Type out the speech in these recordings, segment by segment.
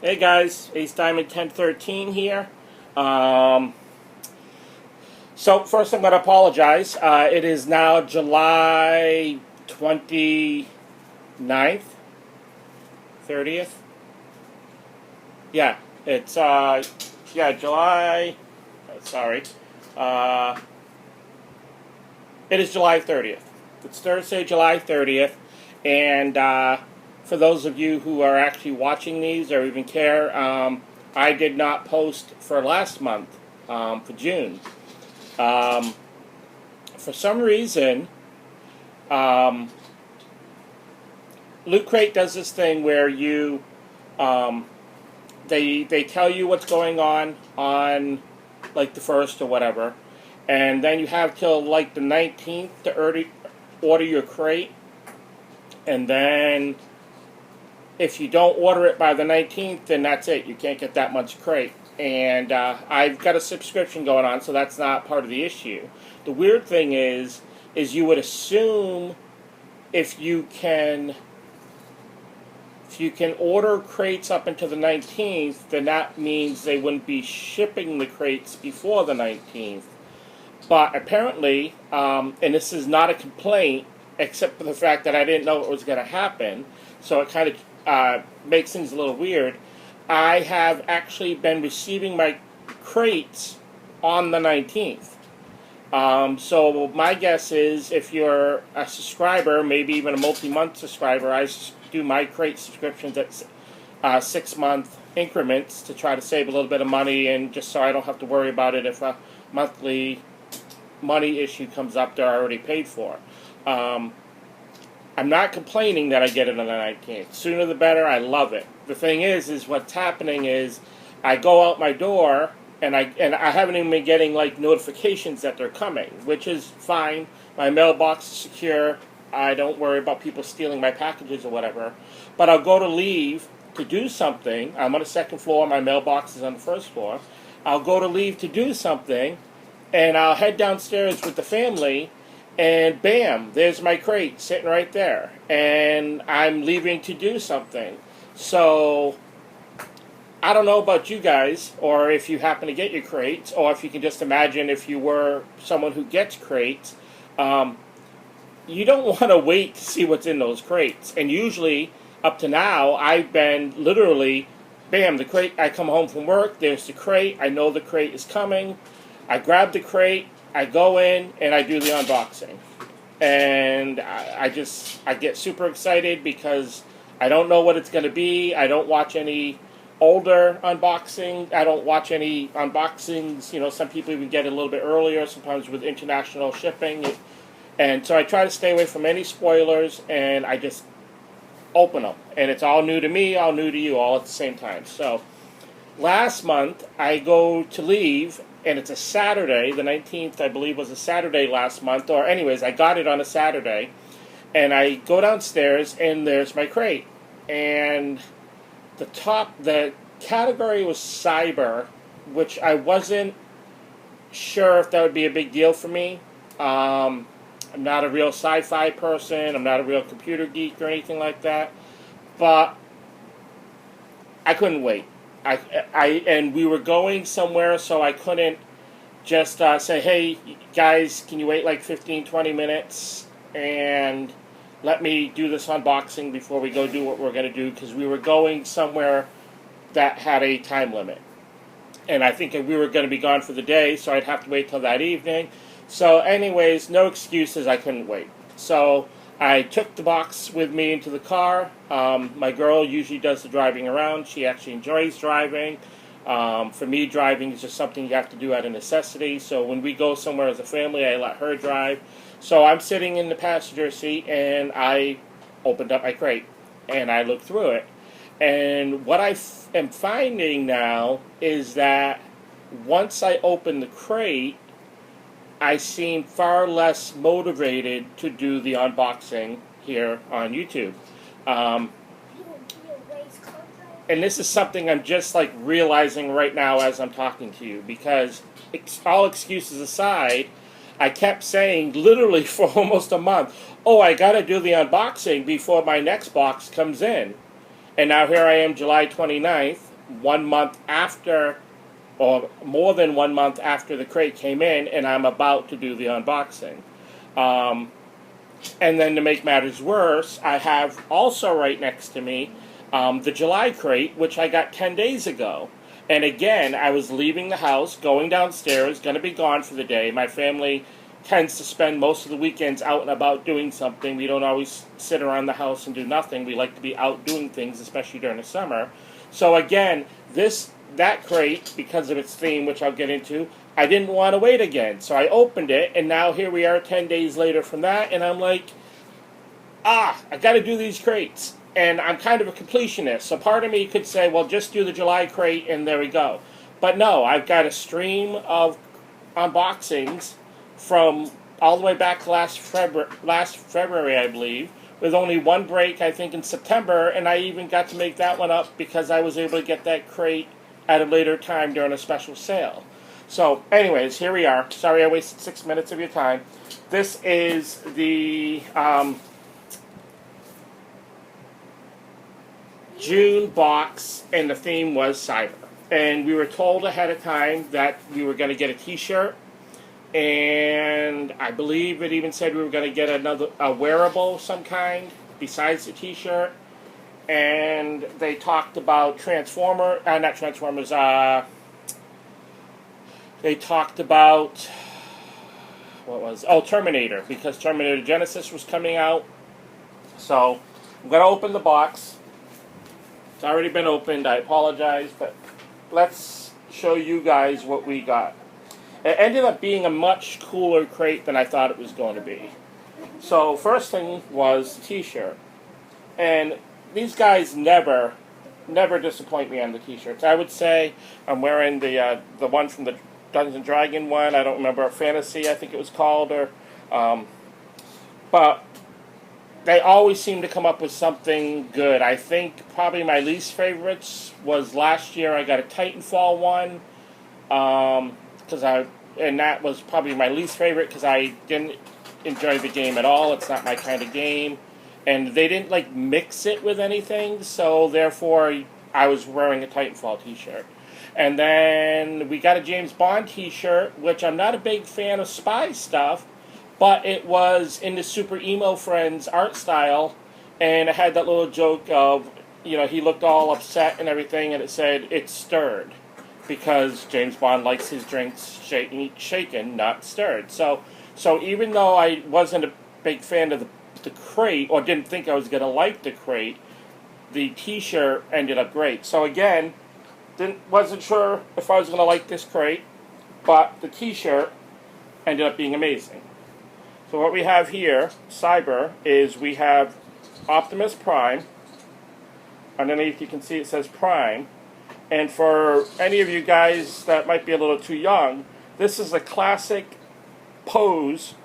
Hey guys, Ace Diamond 1013 here. Um, so first I'm going to apologize. It is now July 29th, 30th. Yeah, it's July. Sorry. Uh, it is July 30th. It's Thursday, July 30th, and for those of you who are actually watching these or even care, I did not post for last month, for June. For some reason, Loot Crate does this thing where you, they tell you what's going on like the 1st or whatever, and then you have till like the 19th to order your crate, and then if you don't order it by the 19th, then that's it. You can't get that much crate. And I've got a subscription going on, so that's not part of the issue. The weird thing is you would assume if you can order crates up until the 19th, then that means they wouldn't be shipping the crates before the 19th. But apparently, and this is not a complaint, except for the fact that I didn't know it was going to happen, so it kind of makes things a little weird. I have actually been receiving my crates on the 19th. So my guess is if you're a subscriber, maybe even a multi-month subscriber, I do my crate subscriptions at 6-month increments to try to save a little bit of money, and just so I don't have to worry about it if a monthly money issue comes up that I already paid for. I'm not complaining that I get it on the 19th. Sooner the better. I love it. The thing is what's happening is I go out my door and I haven't even been getting like notifications that they're coming, which is fine. My mailbox is secure. I don't worry about people stealing my packages or whatever. But I'll go to leave to do something. I'm on the 2nd floor. My mailbox is on the 1st floor. I'll go to leave to do something, and I'll head downstairs with the family, and bam, there's my crate sitting right there. And I'm leaving to do something. So I don't know about you guys, or if you happen to get your crates, or if you can just imagine if you were someone who gets crates. You don't want to wait to see what's in those crates. And usually, up to now, I've been literally, bam, the crate, I come home from work, there's the crate, I know the crate is coming, I grab the crate, I go in, and I do the unboxing. And I get super excited because I don't know what it's going to be. I don't watch any older unboxing. I don't watch any unboxings. You know, some people even get it a little bit earlier, sometimes with international shipping. And so I try to stay away from any spoilers, and I just open them. And it's all new to me, all new to you, all at the same time. So last month, I go to leave, and it's a Saturday. The 19th, I believe, was a Saturday last month. Or anyways, I got it on a Saturday. And I go downstairs, and there's my crate. And the category was cyber, which I wasn't sure if that would be a big deal for me. I'm not a real sci-fi person. I'm not a real computer geek or anything like that. But I couldn't wait. And we were going somewhere, so I couldn't just say, hey, guys, can you wait like 15, 20 minutes and let me do this unboxing before we go do what we're going to do, because we were going somewhere that had a time limit. And I think we were going to be gone for the day, so I'd have to wait till that evening. So anyways, no excuses, I couldn't wait. So I took the box with me into the car. My girl usually does the driving around. She actually enjoys driving. For me, driving is just something you have to do out of necessity. So when we go somewhere as a family, I let her drive. So I'm sitting in the passenger seat, and I opened up my crate, and I looked through it. And what I am finding now is that once I open the crate, I seem far less motivated to do the unboxing here on YouTube. And this is something I'm just like realizing right now as I'm talking to you, because all excuses aside, I kept saying literally for almost a month, oh, I got to do the unboxing before my next box comes in. And now here I am, July 29th, 1 month after, or more than 1 month after the crate came in, and I'm about to do the unboxing. And then to make matters worse, I have also right next to me the July crate, which I got 10 days ago. And again, I was leaving the house, going downstairs, going to be gone for the day. My family tends to spend most of the weekends out and about doing something. We don't always sit around the house and do nothing. We like to be out doing things, especially during the summer. So again, that crate, because of its theme, which I'll get into, I didn't want to wait again. So I opened it, and now here we are 10 days later from that, and I'm like, I got to do these crates. And I'm kind of a completionist, so part of me could say, well, just do the July crate, and there we go. But no, I've got a stream of unboxings from all the way back last February, I believe, with only one break, I think, in September, and I even got to make that one up because I was able to get that crate at a later time during a special sale. So, anyways, here we are. Sorry I wasted 6 minutes of your time. This is the June box, and the theme was cyber. And we were told ahead of time that we were going to get a t-shirt, and I believe it even said we were going to get a wearable of some kind besides the t-shirt. And they talked about they talked about, Terminator, because Terminator Genisys was coming out. So I'm going to open the box. It's already been opened, I apologize, but let's show you guys what we got. It ended up being a much cooler crate than I thought it was going to be. So first thing was the t-shirt. And these guys never disappoint me on the t-shirts. I would say I'm wearing the one from the Dungeons & Dragons one. I don't remember, Fantasy, I think it was called, but they always seem to come up with something good. I think probably my least favorites was last year. I got a Titanfall one, and that was probably my least favorite because I didn't enjoy the game at all. It's not my kind of game, and they didn't mix it with anything. So therefore, I was wearing a Titanfall T-shirt. And then we got a James Bond T-shirt, which I'm not a big fan of spy stuff. But it was in the Super Emo Friends art style, and it had that little joke of, he looked all upset and everything, and it said, "It's stirred," because James Bond likes his drinks shaken, not stirred. So even though I wasn't a big fan of the crate, or didn't think I was going to like the crate, the T-shirt ended up great. So again, wasn't sure if I was going to like this crate, but the T-shirt ended up being amazing. So what we have here, cyber, is we have Optimus Prime. Underneath you can see it says Prime. And for any of you guys that might be a little too young, this is a classic pose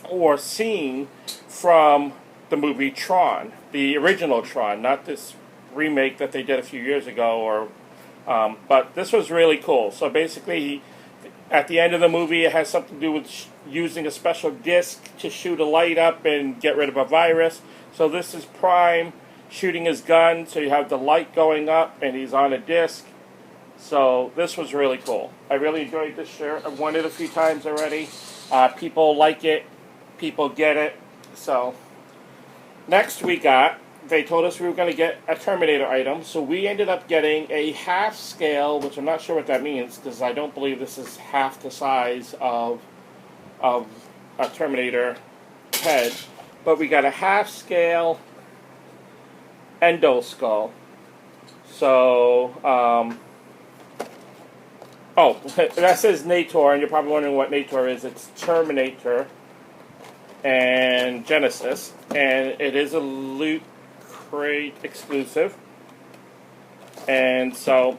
or scene from the movie Tron, the original Tron, not this remake that they did a few years ago. But this was really cool. So basically, at the end of the movie, it has something to do with using a special disc to shoot a light up and get rid of a virus. So this is Prime shooting his gun, so you have the light going up, and he's on a disc. So this was really cool. I really enjoyed this shirt. I've worn it a few times already. People like it. People get it. So next they told us we were going to get a Terminator item, so we ended up getting a half scale, which I'm not sure what that means, because I don't believe this is half the size of a Terminator head, but we got a half scale endoskull. So, that says Nator, and you're probably wondering what Nator is. It's Terminator and Genisys, and it is a Loot Crate exclusive. And so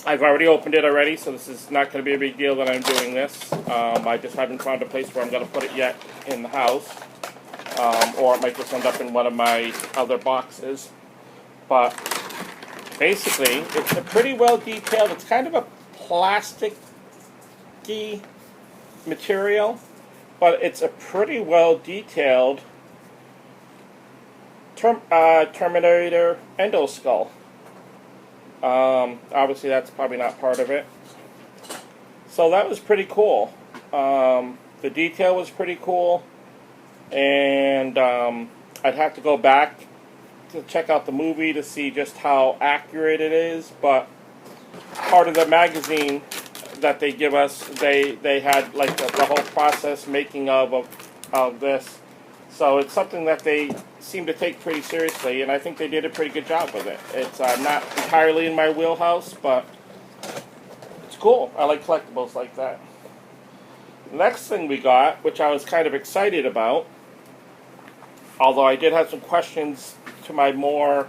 I've already opened it already, so this is not going to be a big deal that I'm doing this. I just haven't found a place where I'm going to put it yet in the house, or it might just end up in one of my other boxes. But basically, it's a pretty well detailed. It's kind of a plasticky material, but it's a pretty well detailed Terminator endoskull. Obviously, that's probably not part of it. So that was pretty cool. The detail was pretty cool. And I'd have to go back to check out the movie to see just how accurate it is. But part of the magazine that they give us, they had like the whole process making of this. So it's something that they seem to take pretty seriously, and I think they did a pretty good job with it. It's not entirely in my wheelhouse, but it's cool. I like collectibles like that. The next thing we got, which I was kind of excited about, although I did have some questions to my more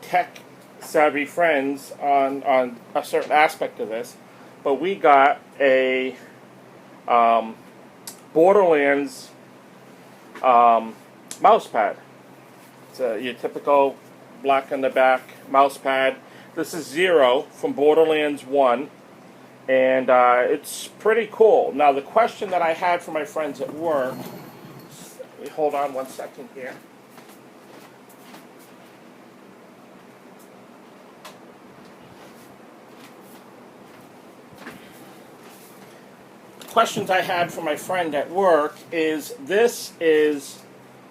tech-savvy friends on a certain aspect of this, but we got a Borderlands mouse pad. It's your typical black on the back mouse pad. This is Zero from Borderlands 1, and it's pretty cool. Now, the question that I had for my friends at work, hold on one second here. Questions I had for my friend at work is, this is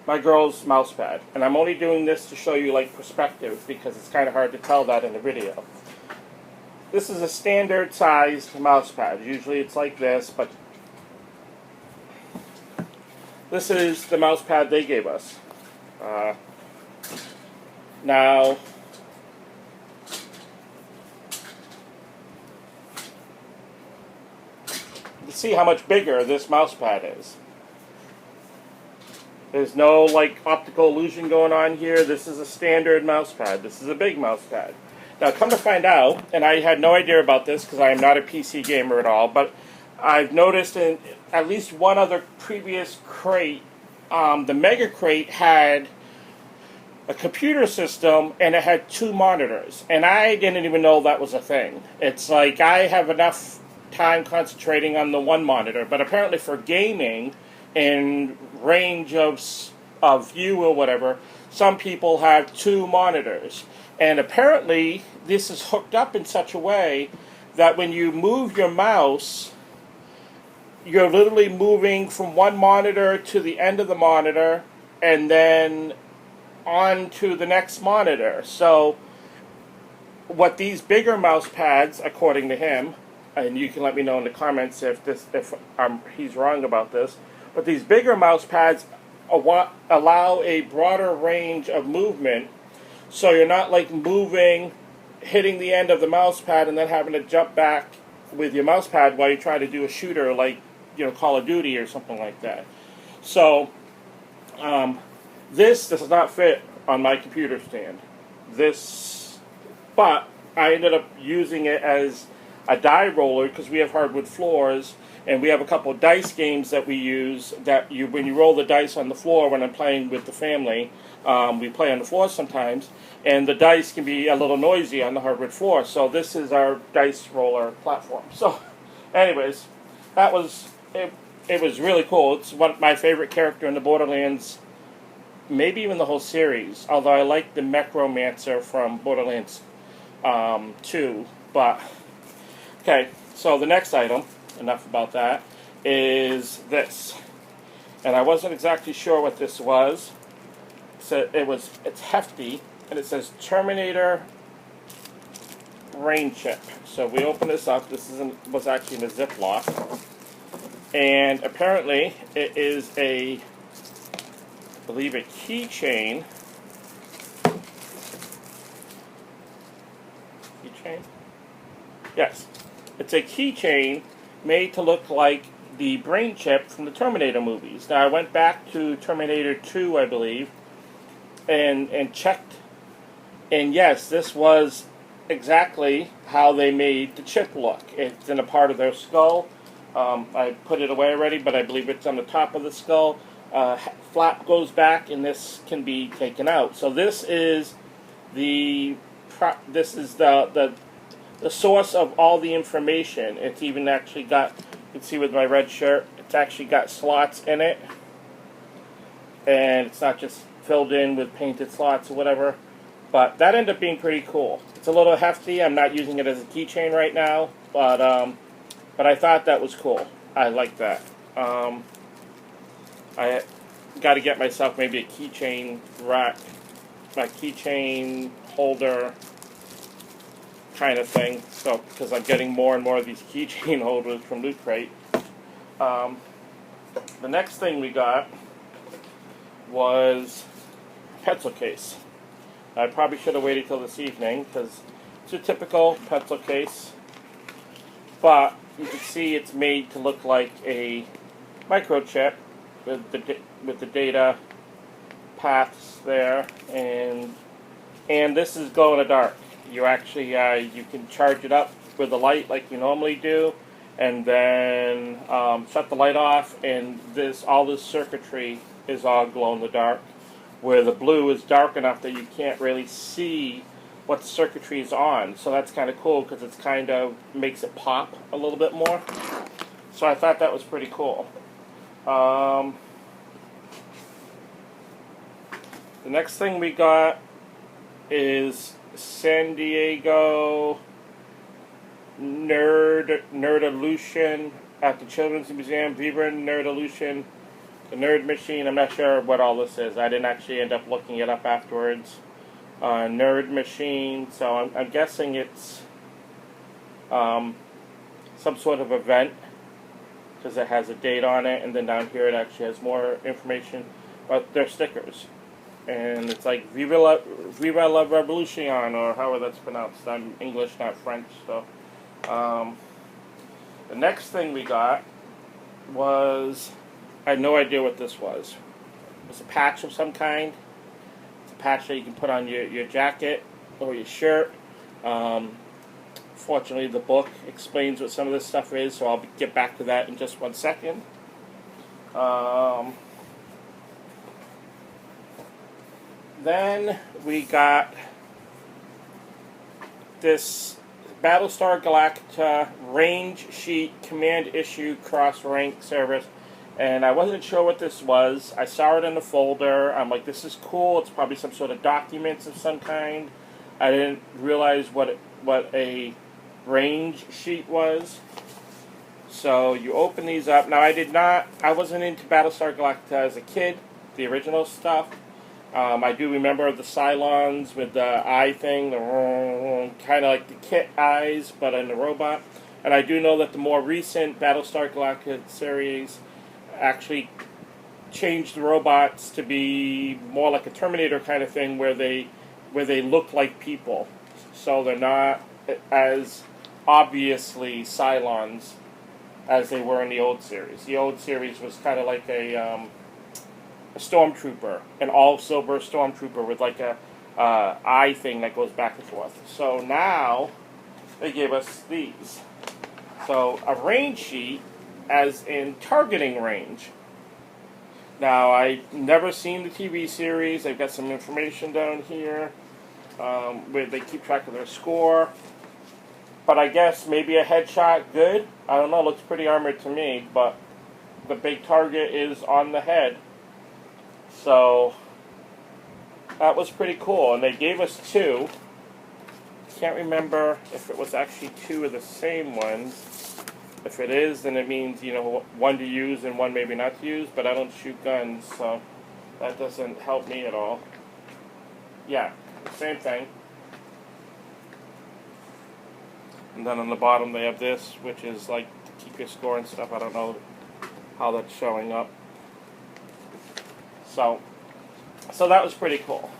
my girl's mouse pad, and I'm only doing this to show you like perspective because it's kind of hard to tell that in the video. This is a standard sized mouse pad. Usually it's like this, but this is the mouse pad they gave us. Now, see how much bigger this mouse pad is. There's no like optical illusion going on here. This is a standard mouse pad. This is a big mouse pad. Now, come to find out, and I had no idea about this because I am not a PC gamer at all, but I've noticed in at least one other previous crate, the Mega Crate had a computer system and it had 2 monitors, and I didn't even know that was a thing. It's like I have enough time concentrating on the one monitor, but apparently for gaming and range of view or whatever, some people have 2 monitors. And apparently this is hooked up in such a way that when you move your mouse, you're literally moving from one monitor to the end of the monitor and then on to the next monitor. So what these bigger mouse pads, according to him, and you can let me know in the comments if he's wrong about this, but these bigger mouse pads allow a broader range of movement, so you're not like moving, hitting the end of the mouse pad, and then having to jump back with your mouse pad while you try to do a shooter like, Call of Duty or something like that. So, this does not fit on my computer stand. But I ended up using it as a die roller because we have hardwood floors, and we have a couple of dice games that we use that when you roll the dice on the floor when I'm playing with the family, we play on the floor sometimes, and the dice can be a little noisy on the hardwood floor. So this is our dice roller platform. So anyways, that was it. It was really cool. It's one of my favorite character in the Borderlands, maybe even the whole series, although I like the Necromancer from Borderlands 2. But okay, so the next item, enough about that, is this. And I wasn't exactly sure what this was. So it's hefty, and it says Terminator Brain Chip. So we open this up. This was actually in a Ziploc. And apparently it is I believe a keychain. Keychain? Yes. It's a keychain made to look like the brain chip from the Terminator movies. Now, I went back to Terminator 2, I believe, and checked. And yes, this was exactly how they made the chip look. It's in a part of their skull. I put it away already, but I believe it's on the top of the skull. Flap goes back, and this can be taken out. So this is the source of all the information. It's even actually got, you can see with my red shirt, it's actually got slots in it, and it's not just filled in with painted slots or whatever. But that ended up being pretty cool. It's a little hefty. I'm not using it as a keychain right now, but I thought that was cool. I like that. I got to get myself maybe a keychain rack, my keychain holder kind of thing. So because I'm getting more and more of these keychain holders from Loot Crate. The next thing we got was a pencil case. I probably should have waited till this evening because it's a typical pencil case, but you can see it's made to look like a microchip with the data paths there, and this is glow in the dark. You actually you can charge it up with a light like you normally do, and then shut the light off, and all this circuitry is all glow in the dark, where the blue is dark enough that you can't really see what the circuitry is on. So that's kind of cool because it's kind of makes it pop a little bit more. So I thought that was pretty cool. The next thing we got is San Diego Nerdolution at the Children's Museum. Viva Nerdolution, the Nerd Machine. I'm not sure what all this is. I didn't actually end up looking it up afterwards. Nerd Machine. So I'm guessing it's some sort of event because it has a date on it, and then down here it actually has more information. But they're stickers. And it's like Viva la Revolution, or however that's pronounced. I'm English, not French. So the next thing we got was, I had no idea what this was. It was a patch of some kind. It's a patch that you can put on your jacket or your shirt. Fortunately, the book explains what some of this stuff is, so I'll get back to that in just 1 second. Then we got this Battlestar Galactica range sheet command issue cross rank service, and I wasn't sure what this was. I saw it in the folder. I'm like, this is cool. It's probably some sort of documents of some kind. I didn't realize what a range sheet was. So you open these up. Now I wasn't into Battlestar Galactica as a kid, the original stuff. I do remember the Cylons with the eye thing, kind of like the Kit eyes, but in the robot. And I do know that the more recent Battlestar Galactica series actually changed the robots to be more like a Terminator kind of thing, where they look like people. So they're not as obviously Cylons as they were in the old series. The old series was kind of like a stormtrooper, an all-silver stormtrooper with like a eye thing that goes back and forth. So now they give us these. So a range sheet, as in targeting range. Now I've never seen the TV series. They've got some information down here where they keep track of their score. But I guess maybe a headshot good. I don't know. It looks pretty armored to me, but the big target is on the head. So that was pretty cool, and they gave us two. Can't remember if it was actually two of the same ones. If it is, then it means, one to use and one maybe not to use, but I don't shoot guns, so that doesn't help me at all. Yeah, same thing. And then on the bottom they have this, which is like to keep your score and stuff. I don't know how that's showing up. So that was pretty cool.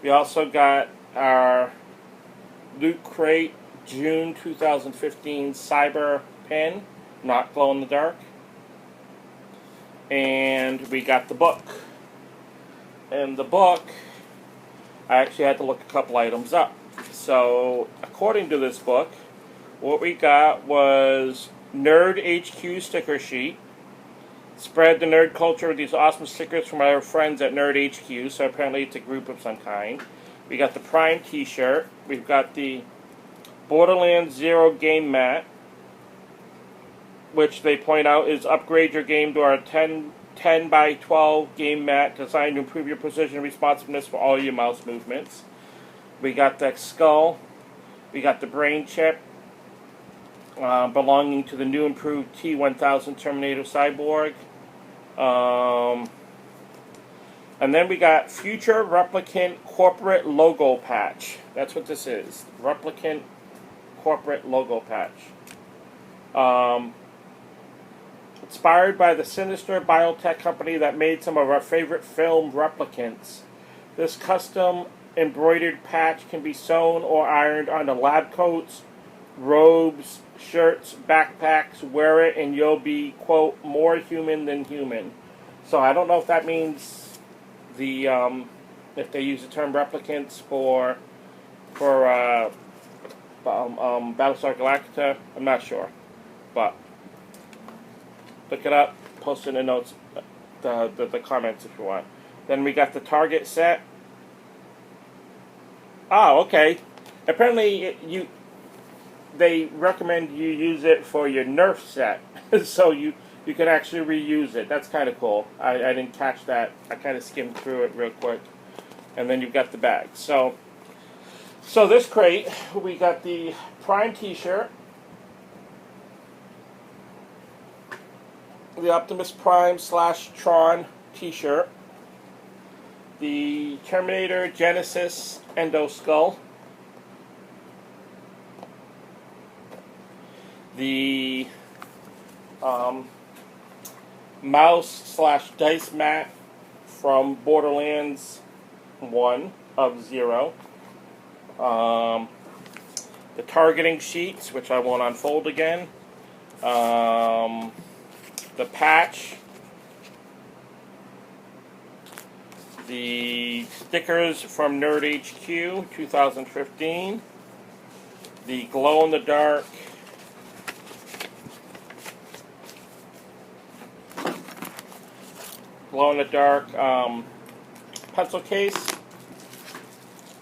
We also got our Loot Crate June 2015 Cyber Pen, not glow in the dark. And we got the book. And the book, I actually had to look a couple items up. So, according to this book, what we got was Nerd HQ sticker sheet. Spread the nerd culture with these awesome stickers from our friends at Nerd HQ, so apparently it's a group of some kind. We got the Prime t-shirt. We've got the Borderlands 0 game mat, which they point out is upgrade your game to our 10 10 by 12 game mat designed to improve your precision and responsiveness for all your mouse movements. We got the skull. We got the brain chip belonging to the new improved T1000 Terminator Cyborg. And then we got Future Replicant Corporate Logo Patch. That's what this is. Replicant Corporate Logo Patch. Inspired by the sinister biotech company that made some of our favorite film replicants, this custom embroidered patch can be sewn or ironed onto lab coats, robes, shirts, backpacks. Wear it and you'll be, quote, more human than human. So I don't know if that means if they use the term replicants for Battlestar Galactica. I'm not sure, but look it up. Post in the notes, the comments if you want. Then we got the Target set. Oh, okay. Apparently, they recommend you use it for your Nerf set, so you can actually reuse it. That's kind of cool. I didn't catch that. I kind of skimmed through it real quick, and then you've got the bag. So this crate, we got the Prime T-shirt, the Optimus Prime / Tron T-shirt, the Terminator Genesis Endo Skull, the mouse / dice mat from Borderlands 1 of 0, the targeting sheets, which I won't unfold again, the patch, the stickers from Nerd HQ 2015, the glow-in-the-dark pencil case,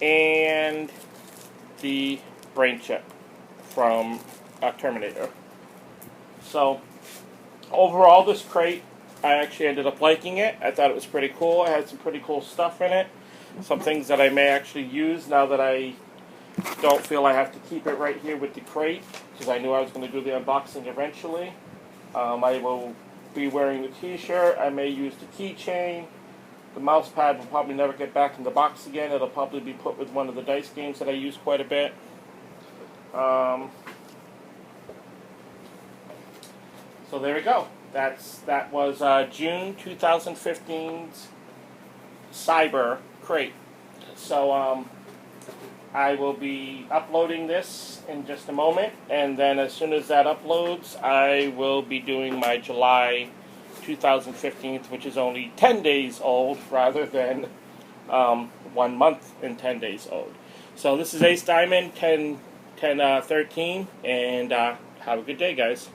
and the brain chip from Terminator. So overall, this crate, I actually ended up liking it. I thought it was pretty cool. It had some pretty cool stuff in it. Some things that I may actually use now that I don't feel I have to keep it right here with the crate, because I knew I was going to do the unboxing eventually. I will be wearing the t-shirt. I may use the keychain. The mouse pad will probably never get back in the box again. It'll probably be put with one of the dice games that I use quite a bit. So there we go. That was June 2015's Cyber Crate. So I will be uploading this in just a moment, and then as soon as that uploads, I will be doing my July 2015, which is only 10 days old rather than 1 month and 10 days old. So this is Ace Diamond 1013, and have a good day, guys.